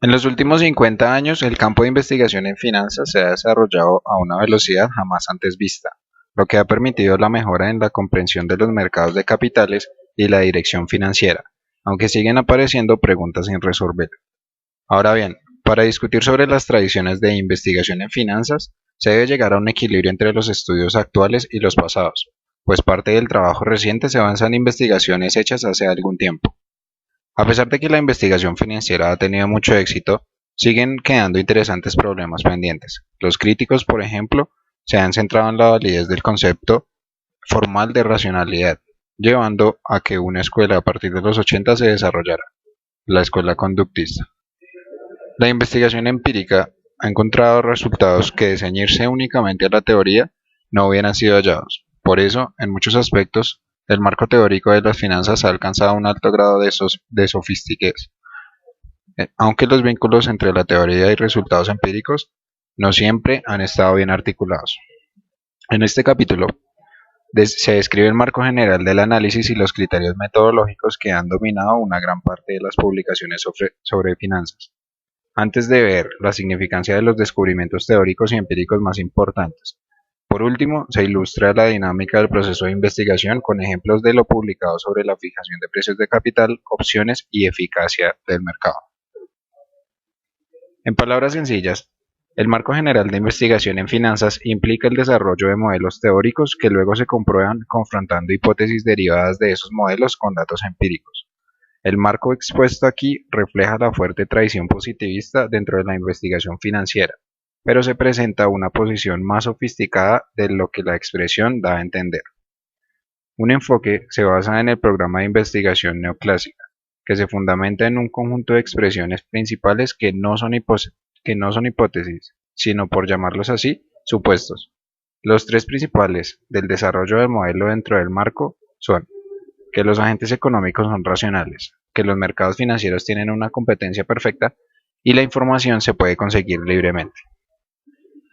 En los últimos 50 años, el campo de investigación en finanzas se ha desarrollado a una velocidad jamás antes vista, lo que ha permitido la mejora en la comprensión de los mercados de capitales y la dirección financiera, aunque siguen apareciendo preguntas sin resolver. Ahora bien, para discutir sobre las tradiciones de investigación en finanzas, se debe llegar a un equilibrio entre los estudios actuales y los pasados, pues parte del trabajo reciente se basa en investigaciones hechas hace algún tiempo. A pesar de que la investigación financiera ha tenido mucho éxito, siguen quedando interesantes problemas pendientes. Los críticos, por ejemplo, se han centrado en la validez del concepto formal de racionalidad, llevando a que una escuela a partir de los 80 se desarrollara, la escuela conductista. La investigación empírica ha encontrado resultados que de ceñirse únicamente a la teoría no hubieran sido hallados. Por eso, en muchos aspectos, el marco teórico de las finanzas ha alcanzado un alto grado de sofistiquez, aunque los vínculos entre la teoría y resultados empíricos no siempre han estado bien articulados. En este capítulo se describe el marco general del análisis y los criterios metodológicos que han dominado una gran parte de las publicaciones sobre finanzas, antes de ver la significancia de los descubrimientos teóricos y empíricos más importantes. Por último, se ilustra la dinámica del proceso de investigación con ejemplos de lo publicado sobre la fijación de precios de capital, opciones y eficacia del mercado. En palabras sencillas, el marco general de investigación en finanzas implica el desarrollo de modelos teóricos que luego se comprueban confrontando hipótesis derivadas de esos modelos con datos empíricos. El marco expuesto aquí refleja la fuerte tradición positivista dentro de la investigación financiera, pero se presenta una posición más sofisticada de lo que la expresión da a entender. Un enfoque se basa en el programa de investigación neoclásica, que se fundamenta en un conjunto de expresiones principales que no son hipótesis, sino, por llamarlos así, supuestos. Los tres principales del desarrollo del modelo dentro del marco son que los agentes económicos son racionales, que los mercados financieros tienen una competencia perfecta y la información se puede conseguir libremente.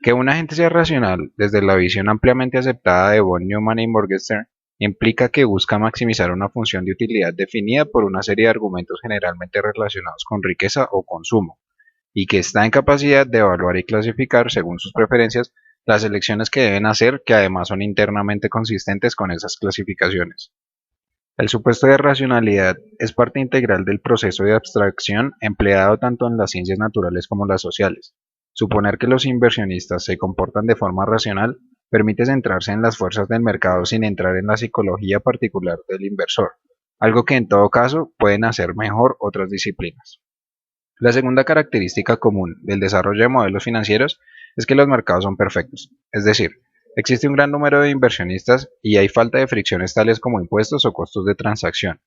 Que un agente sea racional, desde la visión ampliamente aceptada de von Neumann y Morgenstern, implica que busca maximizar una función de utilidad definida por una serie de argumentos generalmente relacionados con riqueza o consumo, y que está en capacidad de evaluar y clasificar, según sus preferencias, las elecciones que deben hacer, que además son internamente consistentes con esas clasificaciones. El supuesto de racionalidad es parte integral del proceso de abstracción empleado tanto en las ciencias naturales como las sociales. Suponer que los inversionistas se comportan de forma racional permite centrarse en las fuerzas del mercado sin entrar en la psicología particular del inversor, algo que en todo caso pueden hacer mejor otras disciplinas. La segunda característica común del desarrollo de modelos financieros es que los mercados son perfectos, es decir, existe un gran número de inversionistas y hay falta de fricciones tales como impuestos o costos de transacción.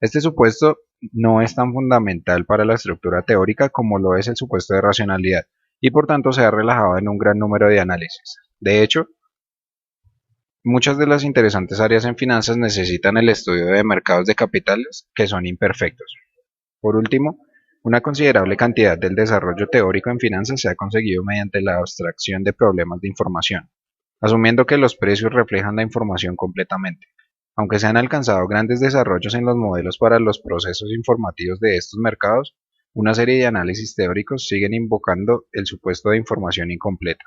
Este supuesto no es tan fundamental para la estructura teórica como lo es el supuesto de racionalidad, y por tanto se ha relajado en un gran número de análisis. De hecho, muchas de las interesantes áreas en finanzas necesitan el estudio de mercados de capitales que son imperfectos. Por último, una considerable cantidad del desarrollo teórico en finanzas se ha conseguido mediante la abstracción de problemas de información, asumiendo que los precios reflejan la información completamente. Aunque se han alcanzado grandes desarrollos en los modelos para los procesos informativos de estos mercados, una serie de análisis teóricos siguen invocando el supuesto de información incompleta.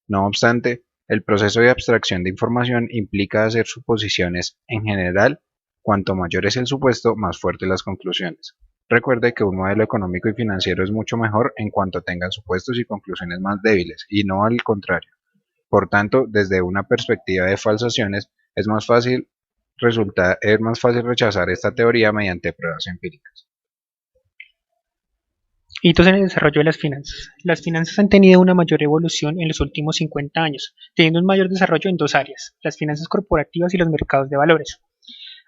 No obstante, el proceso de abstracción de información implica hacer suposiciones en general. Cuanto mayor es el supuesto, más fuertes las conclusiones. Recuerde que un modelo económico y financiero es mucho mejor en cuanto tengan supuestos y conclusiones más débiles, y no al contrario. Por tanto, desde una perspectiva de falsaciones, es más fácil rechazar esta teoría mediante pruebas empíricas. Hitos en el desarrollo de las finanzas. Las finanzas han tenido una mayor evolución en los últimos 50 años, teniendo un mayor desarrollo en dos áreas, las finanzas corporativas y los mercados de valores.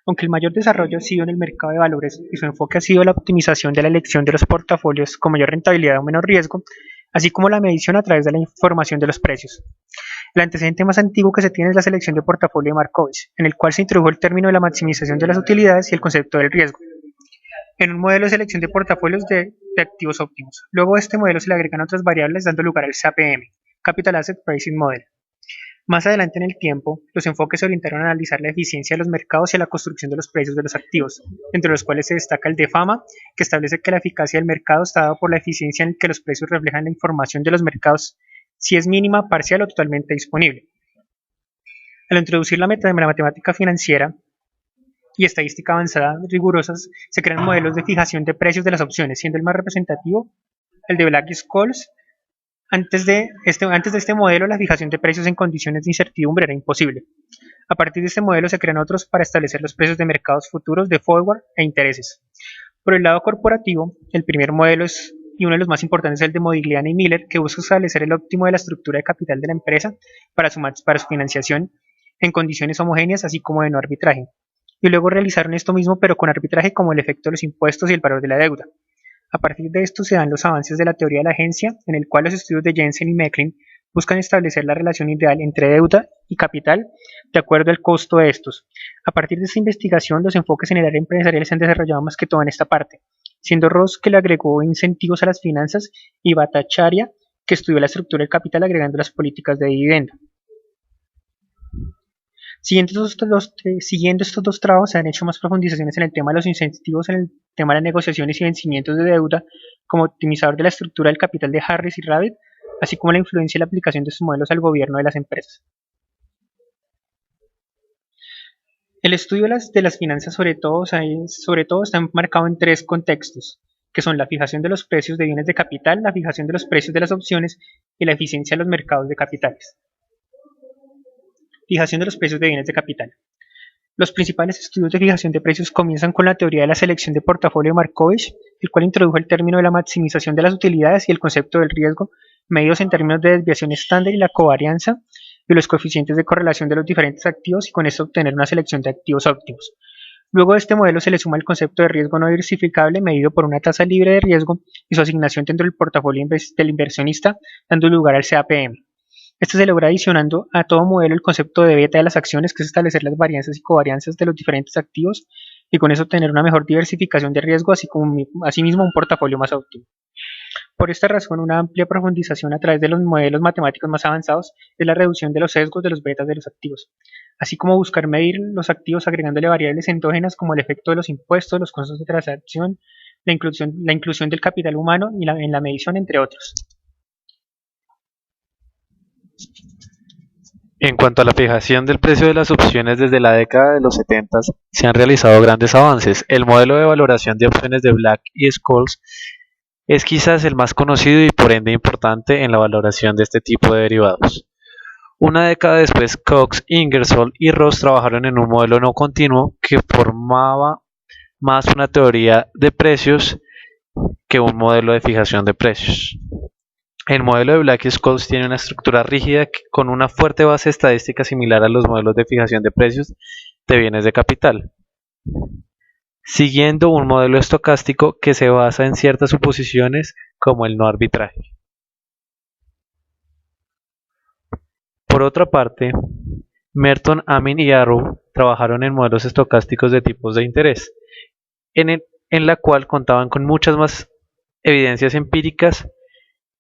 Aunque el mayor desarrollo ha sido en el mercado de valores y su enfoque ha sido la optimización de la elección de los portafolios con mayor rentabilidad o menor riesgo, así como la medición a través de la información de los precios. El antecedente más antiguo que se tiene es la selección de portafolio de Markowitz, en el cual se introdujo el término de la maximización de las utilidades y el concepto del riesgo, en un modelo de selección de portafolios de activos óptimos. Luego a este modelo se le agregan otras variables dando lugar al CAPM, Capital Asset Pricing Model. Más adelante en el tiempo, los enfoques se orientaron a analizar la eficiencia de los mercados y a la construcción de los precios de los activos, entre los cuales se destaca el de Fama, que establece que la eficacia del mercado está dada por la eficiencia en que los precios reflejan la información de los mercados, si es mínima, parcial o totalmente disponible. Al introducir la matemática financiera y estadística avanzada rigurosas, se crean modelos de fijación de precios de las opciones, siendo el más representativo el de Black-Scholes. Antes de este modelo, la fijación de precios en condiciones de incertidumbre era imposible. A partir de este modelo se crean otros para establecer los precios de mercados futuros de forward e intereses. Por el lado corporativo, el primer modelo y uno de los más importantes es el de Modigliani y Miller, que busca establecer el óptimo de la estructura de capital de la empresa para su financiación en condiciones homogéneas, así como de no arbitraje. Y luego realizaron esto mismo, pero con arbitraje como el efecto de los impuestos y el valor de la deuda. A partir de esto se dan los avances de la teoría de la agencia, en el cual los estudios de Jensen y Meklin buscan establecer la relación ideal entre deuda y capital de acuerdo al costo de estos. A partir de esta investigación, los enfoques en el área empresarial se han desarrollado más que todo en esta parte, siendo Ross que le agregó incentivos a las finanzas y Bhattacharya que estudió la estructura del capital agregando las políticas de dividendo. Siguiendo estos dos trabajos, se han hecho más profundizaciones en el tema de los incentivos, en el tema de las negociaciones y vencimientos de deuda, como optimizador de la estructura del capital de Harris y Rabbit, así como la influencia y la aplicación de sus modelos al gobierno de las empresas. El estudio de las finanzas sobre todo está enmarcado en tres contextos, que son la fijación de los precios de bienes de capital, la fijación de los precios de las opciones y la eficiencia de los mercados de capitales. Fijación de los precios de bienes de capital. Los principales estudios de fijación de precios comienzan con la teoría de la selección de portafolio de Markovich, el cual introdujo el término de la maximización de las utilidades y el concepto del riesgo, medidos en términos de desviación estándar y la covarianza de los coeficientes de correlación de los diferentes activos y con esto obtener una selección de activos óptimos. Luego de este modelo se le suma el concepto de riesgo no diversificable medido por una tasa libre de riesgo y su asignación dentro del portafolio del inversionista, dando lugar al CAPM. Esto se logra adicionando a todo modelo el concepto de beta de las acciones, que es establecer las varianzas y covarianzas de los diferentes activos y con eso obtener una mejor diversificación de riesgo, asimismo un portafolio más óptimo. Por esta razón, una amplia profundización a través de los modelos matemáticos más avanzados es la reducción de los sesgos de los betas de los activos, así como buscar medir los activos agregándole variables endógenas como el efecto de los impuestos, los costos de transacción, la inclusión del capital humano en la medición, entre otros. En cuanto a la fijación del precio de las opciones desde la década de los 70, se han realizado grandes avances. El modelo de valoración de opciones de Black y Scholes es quizás el más conocido y por ende importante en la valoración de este tipo de derivados. Una década después, Cox, Ingersoll y Ross trabajaron en un modelo no continuo que formaba más una teoría de precios que un modelo de fijación de precios. El modelo de Black y Scholes tiene una estructura rígida con una fuerte base estadística similar a los modelos de fijación de precios de bienes de capital, siguiendo un modelo estocástico que se basa en ciertas suposiciones como el no arbitraje. Por otra parte, Merton, Amin y Arrow trabajaron en modelos estocásticos de tipos de interés, en la cual contaban con muchas más evidencias empíricas.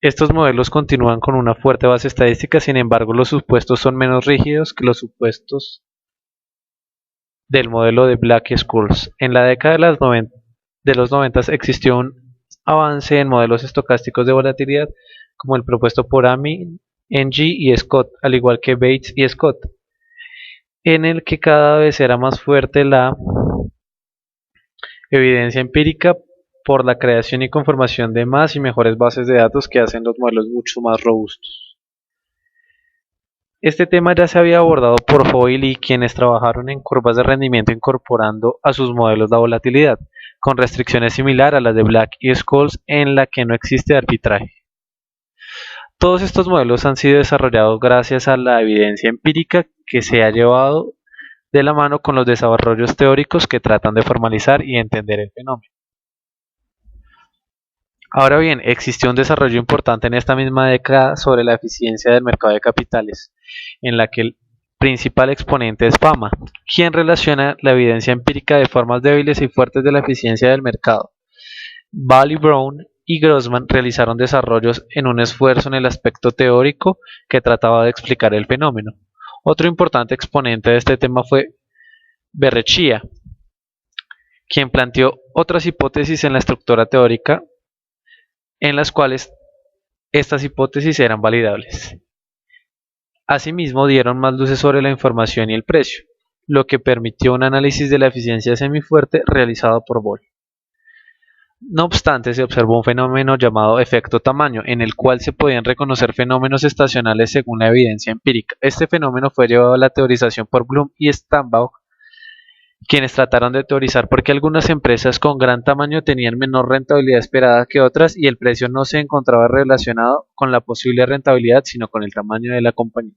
Estos modelos continúan con una fuerte base estadística, sin embargo los supuestos son menos rígidos que los supuestos del modelo de Black y Scholes. En la década de los 90 existió un avance en modelos estocásticos de volatilidad como el propuesto por Amin, Ng y Scott, al igual que Bates y Scott, en el que cada vez era más fuerte la evidencia empírica por la creación y conformación de más y mejores bases de datos que hacen los modelos mucho más robustos. Este tema ya se había abordado por Hoyle y Lee, quienes trabajaron en curvas de rendimiento incorporando a sus modelos la volatilidad, con restricciones similares a las de Black y Scholes en la que no existe arbitraje. Todos estos modelos han sido desarrollados gracias a la evidencia empírica que se ha llevado de la mano con los desarrollos teóricos que tratan de formalizar y entender el fenómeno. Ahora bien, existió un desarrollo importante en esta misma década sobre la eficiencia del mercado de capitales, en la que el principal exponente es Fama, quien relaciona la evidencia empírica de formas débiles y fuertes de la eficiencia del mercado. Ball y Brown y Grossman realizaron desarrollos en un esfuerzo en el aspecto teórico que trataba de explicar el fenómeno. Otro importante exponente de este tema fue Berrechia, quien planteó otras hipótesis en la estructura teórica en las cuales estas hipótesis eran validables. Asimismo, dieron más luces sobre la información y el precio, lo que permitió un análisis de la eficiencia semifuerte realizado por Boole. No obstante, se observó un fenómeno llamado efecto tamaño, en el cual se podían reconocer fenómenos estacionales según la evidencia empírica. Este fenómeno fue llevado a la teorización por Bloom y Stambaugh, quienes trataron de teorizar por qué algunas empresas con gran tamaño tenían menor rentabilidad esperada que otras y el precio no se encontraba relacionado con la posible rentabilidad, sino con el tamaño de la compañía.